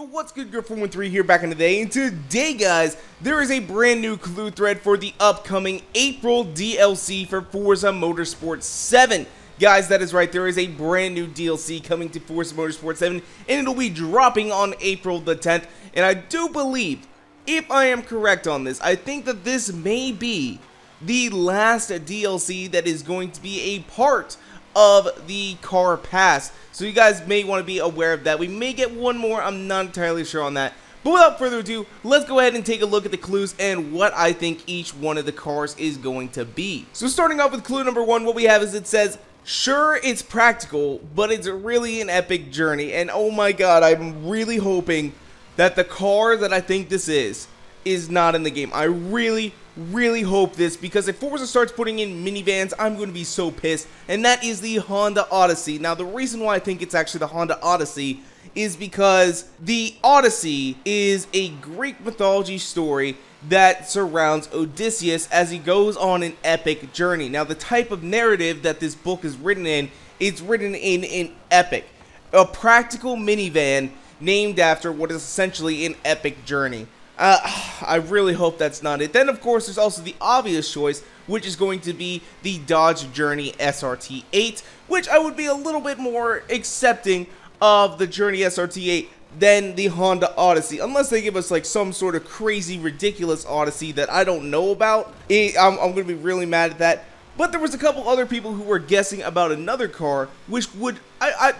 Yo, what's good, Girl 413 here back in the day, and today, guys, there is a brand new clue thread for the upcoming April DLC for Forza Motorsport 7. Guys, that is right, there is a brand new DLC coming to Forza Motorsport 7, and it'll be dropping on April the 10th, and I do believe, if I am correct on this, I think that this may be the last DLC that is going to be a part of the car pass. So you guys may want to be aware of that. We may get one more, I'm not entirely sure on that. But without further ado, let's go ahead and take a look at the clues and what I think each one of the cars is going to be. So starting off with clue number 1, what we have is it says, sure, it's practical, but it's really an epic journey. And oh my god, I'm really hoping that the car that I think this is not in the game. I really hope this, because if Forza starts putting in minivans, I'm going to be so pissed, and that is the Honda Odyssey. Now, the reason why I think it's actually the Honda Odyssey is because the Odyssey is a Greek mythology story that surrounds Odysseus as he goes on an epic journey. Now, the type of narrative that this book is written in, it's written in an epic, a practical minivan named after what is essentially an epic journey. I really hope that's not it. Then, of course, there's also the obvious choice, which is going to be the Dodge Journey SRT8, which I would be a little bit more accepting of the Journey SRT8 than the Honda Odyssey, unless they give us like some sort of crazy, ridiculous Odyssey that I don't know about. I'm going to be really mad at that. But there was a couple other people who were guessing about another car, which would,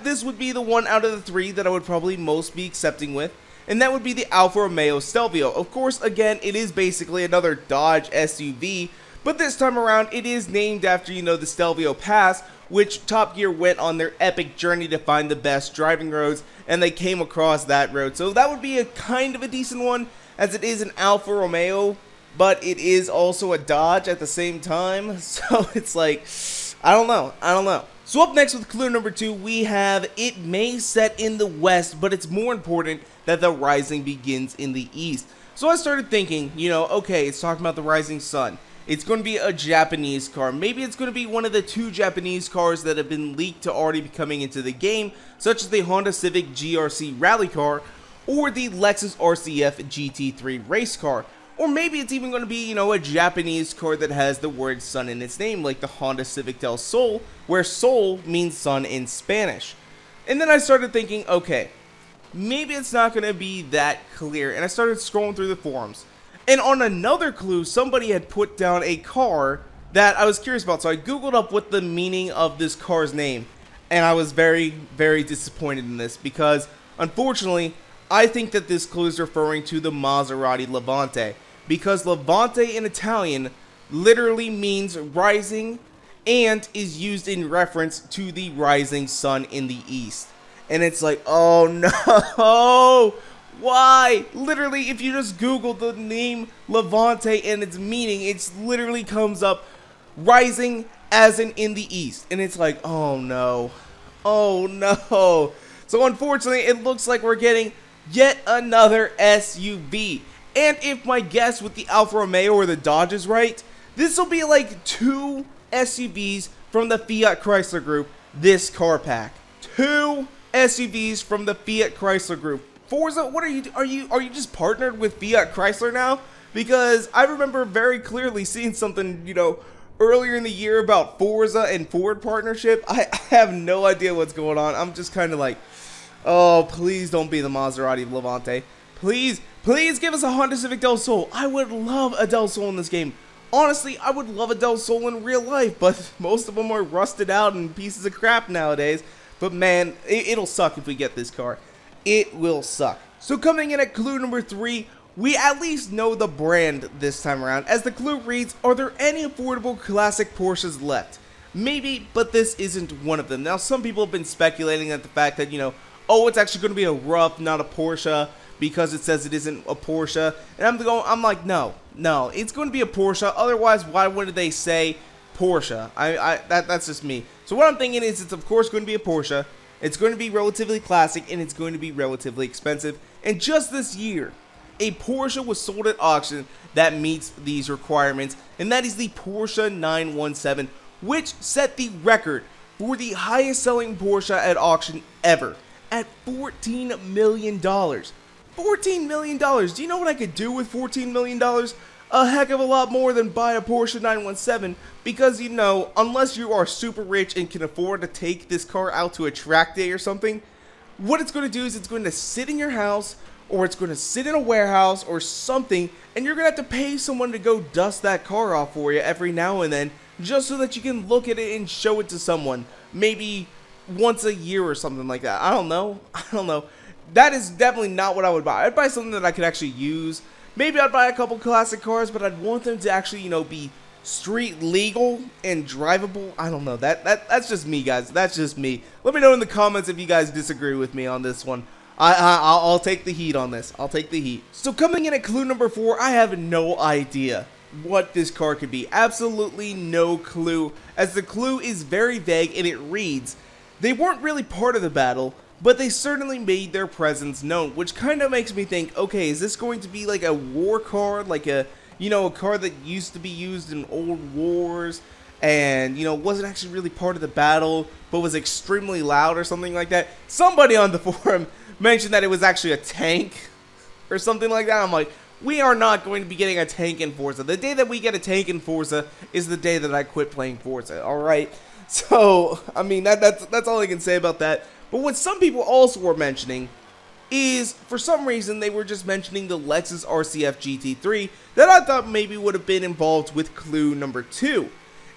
this would be the one out of the three that I would probably most be accepting with. And that would be the Alfa Romeo Stelvio. Of course, again, it is basically another Dodge SUV, but this time around, it is named after, you know, the Stelvio Pass, which Top Gear went on their epic journey to find the best driving roads, and they came across that road. So that would be a kind of a decent one, as it is an Alfa Romeo, but it is also a Dodge at the same time. So it's like, I don't know. So up next with clue number 2, we have it may set in the west, but it's more important that the rising begins in the east. So I started thinking, you know, okay, it's talking about the rising sun. It's going to be a Japanese car. Maybe it's going to be one of the 2 Japanese cars that have been leaked to already be coming into the game, such as the Honda Civic GRC rally car or the Lexus RCF GT3 race car. Or maybe it's even going to be, you know, a Japanese car that has the word sun in its name, like the Honda Civic del Sol, where Sol means sun in Spanish. And then I started thinking, okay, maybe it's not going to be that clear, and I started scrolling through the forums. And on another clue, somebody had put down a car that I was curious about, so I googled up what the meaning of this car's name, and I was very disappointed in this, because unfortunately, I think that this clue is referring to the Maserati Levante, because Levante in Italian literally means rising and is used in reference to the rising sun in the east. And it's like, oh no, why? Literally, if you just Google the name Levante and its meaning, it literally comes up rising as in the east. And it's like, oh no. So unfortunately, it looks like we're getting yet another SUV. And if my guess with the Alfa Romeo or the Dodge is right, this will be like 2 SUVs from the Fiat Chrysler Group this car pack. 2 SUVs from the Fiat Chrysler Group. Forza, what are you just partnered with Fiat Chrysler now? Because I remember very clearly seeing something, you know, earlier in the year about Forza and Ford partnership. I have no idea what's going on. I'm just kind of like, oh, please don't be the Maserati Levante. Please give us a Honda Civic Del Sol. I would love a Del Sol in this game. Honestly, I would love a Del Sol in real life, but most of them are rusted out and pieces of crap nowadays. But man, it'll suck if we get this car. It will suck. So coming in at clue number 3, we at least know the brand this time around, as the clue reads, are there any affordable classic Porsches left? Maybe, but this isn't one of them. Now, some people have been speculating at the fact that, you know, oh, it's actually going to be a RUF, not a Porsche, because it says it isn't a Porsche. And I'm like, no, it's going to be a Porsche. Otherwise, why wouldn't they say Porsche? That's just me. So what I'm thinking is it's of course going to be a Porsche. It's going to be relatively classic, and it's going to be relatively expensive. And just this year, a Porsche was sold at auction that meets these requirements, and that is the Porsche 917, which set the record for the highest selling Porsche at auction ever, at $14 million. $14 million. Do you know what I could do with $14 million? A heck of a lot more than buy a Porsche 917, because, you know, unless you are super rich and can afford to take this car out to a track day or something, what it's going to do is it's going to sit in your house, or it's going to sit in a warehouse or something, and you're going to have to pay someone to go dust that car off for you every now and then, just so that you can look at it and show it to someone, maybe once a year or something like that. I don't know. That is definitely not what I would buy. I'd buy something that I could actually use. Maybe I'd buy a couple classic cars, but I'd want them to actually, you know, be street legal and drivable. I don't know. That's just me, guys. That's just me. Let me know in the comments if you guys disagree with me on this one. I'll take the heat on this. I'll take the heat. So coming in at clue number 4, I have no idea what this car could be. Absolutely no clue, as the clue is very vague and it reads, they weren't really part of the battle, but they certainly made their presence known, which kind of makes me think, okay, is this going to be like a war car, like a, you know, a car that used to be used in old wars, and, you know, wasn't actually really part of the battle, but was extremely loud or something like that? Somebody on the forum mentioned that it was actually a tank or something like that. I'm like, we are not going to be getting a tank in Forza. The day that we get a tank in Forza is the day that I quit playing Forza, alright? So, I mean, that's all I can say about that. But what some people also were mentioning is, for some reason, they were just mentioning the Lexus RCF GT3 that I thought maybe would have been involved with clue number 2.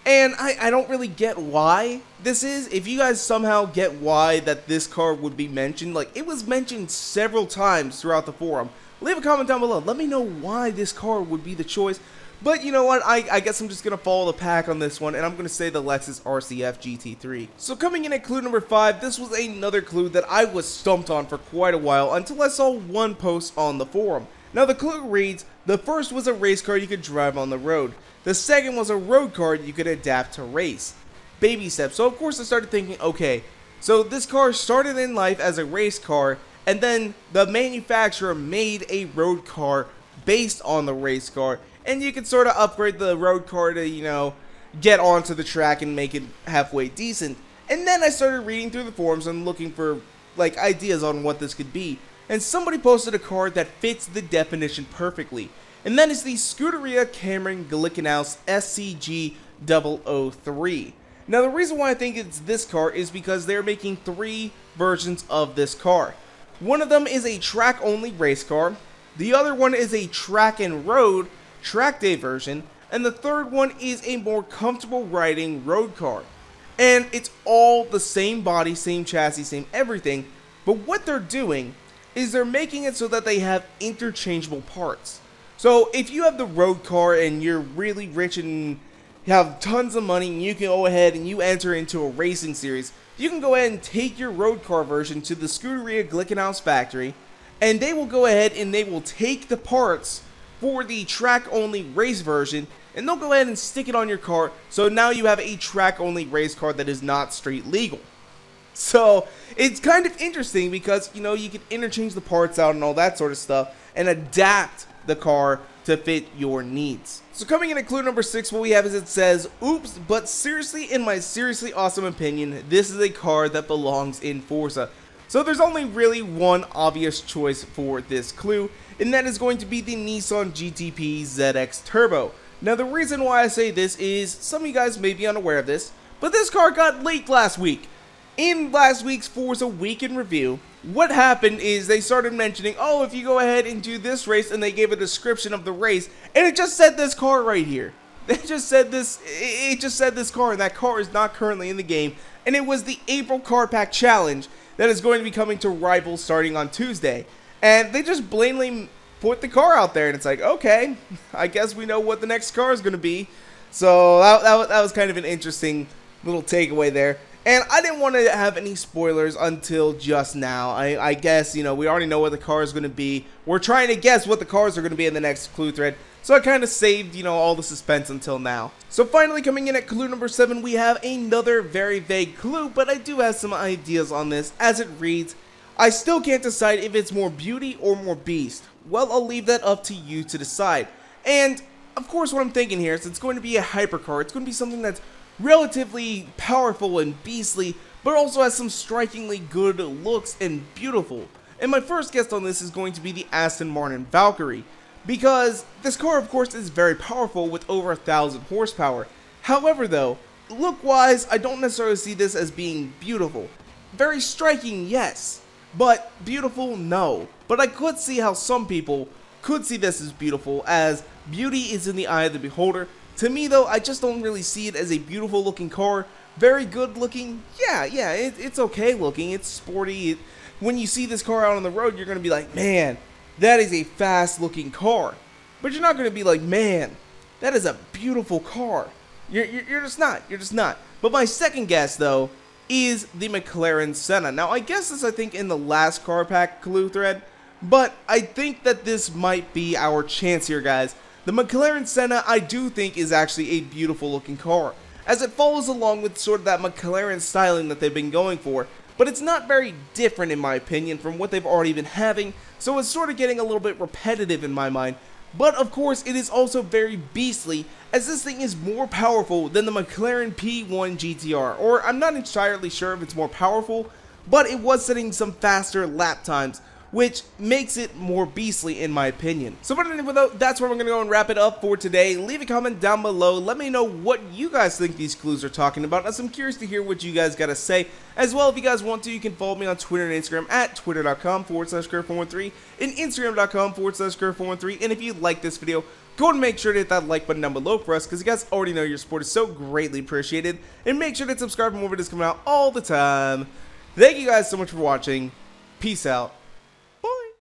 And I don't really get why this is. If you guys somehow get why that this car would be mentioned, like, it was mentioned several times throughout the forum, leave a comment down below. Let me know why this car would be the choice. But you know what, I guess I'm just going to follow the pack on this one, and I'm going to say the Lexus RCF GT3. So coming in at clue number 5, this was another clue that I was stumped on for quite a while until I saw one post on the forum. Now the clue reads, the first was a race car you could drive on the road. The second was a road car you could adapt to race. Baby steps. So of course I started thinking, okay, so this car started in life as a race car, and then the manufacturer made a road car based on the race car, and you can sort of upgrade the road car to, you know, get onto the track and make it halfway decent. And then I started reading through the forums and looking for, like, ideas on what this could be. And somebody posted a car that fits the definition perfectly. And that is the Scuderia Cameron Glickenhaus SCG003. Now, the reason why I think it's this car is because they're making 3 versions of this car. One of them is a track-only race car. The other one is a track and road track day version, and the third one is a more comfortable riding road car. And it's all the same body, same chassis, same everything, but what they're doing is they're making it so that they have interchangeable parts. So if you have the road car and you're really rich and you have tons of money and you can go ahead and you enter into a racing series, you can go ahead and take your road car version to the Scuderia Glickenhaus factory, and they will go ahead and they will take the parts for the track-only race version, and they'll go ahead and stick it on your car, so now you have a track-only race car that is not street legal. So, it's kind of interesting because, you know, you can interchange the parts out and all that sort of stuff, and adapt the car to fit your needs. So coming in at clue number 6, what we have is it says, oops, but seriously, in my seriously awesome opinion, this is a car that belongs in Forza. So there's only really one obvious choice for this clue, and that is going to be the Nissan GTP ZX Turbo. Now the reason why I say this is, some of you guys may be unaware of this, but this car got leaked last week. In last week's Forza Week in Review, what happened is they started mentioning, oh, if you go ahead and do this race, and they gave a description of the race, and it just said this car right here. It just said this car, and that car is not currently in the game, and it was the April Car Pack Challenge that is going to be coming to Rivals starting on Tuesday. And they just blatantly put the car out there, and it's like, okay, I guess we know what the next car is going to be. So that was kind of an interesting little takeaway there. And I didn't want to have any spoilers until just now. I guess, you know, we already know what the car is going to be. We're trying to guess what the cars are going to be in the next clue thread. So I kind of saved, you know, all the suspense until now. So finally coming in at clue number 7, we have another very vague clue, but I do have some ideas on this. As it reads, I still can't decide if it's more beauty or more beast. Well, I'll leave that up to you to decide. And, of course, what I'm thinking here is it's going to be a hypercar. It's going to be something that's relatively powerful and beastly, but also has some strikingly good looks and beautiful. And my first guest on this is going to be the Aston Martin Valkyrie, because this car of course is very powerful with over 1,000 horsepower. However though, look-wise, I don't necessarily see this as being beautiful. Very striking, yes, but beautiful, no. But I could see how some people could see this as beautiful, as beauty is in the eye of the beholder. To me though, I just don't really see it as a beautiful looking car. Very good looking, yeah, it's okay looking, it's sporty. When you see this car out on the road, you're going to be like, man, that is a fast looking car. But you're not going to be like, man, that is a beautiful car. You're just not. But my second guess though is the McLaren Senna. Now I guess this I think in the last car pack clue thread, but I think that this might be our chance here, guys. The McLaren Senna I do think is actually a beautiful looking car, as it follows along with sort of that McLaren styling that they've been going for, but it's not very different in my opinion from what they've already been having, so it's sort of getting a little bit repetitive in my mind. But of course it is also very beastly, as this thing is more powerful than the McLaren P1 GTR, or I'm not entirely sure if it's more powerful, but it was setting some faster lap times, which makes it more beastly in my opinion. So but anyway though, that's where we're going to go and wrap it up for today. Leave a comment down below, let me know what you guys think these clues are talking about, as I'm curious to hear what you guys got to say. As well, if you guys want to, you can follow me on Twitter and Instagram at twitter.com/Curve413 and Instagram.com/Curve413. And if you like this video, go and make sure to hit that like button down below for us, because you guys already know your support is so greatly appreciated. And make sure to subscribe for more videos coming out all the time. Thank you guys so much for watching. Peace out.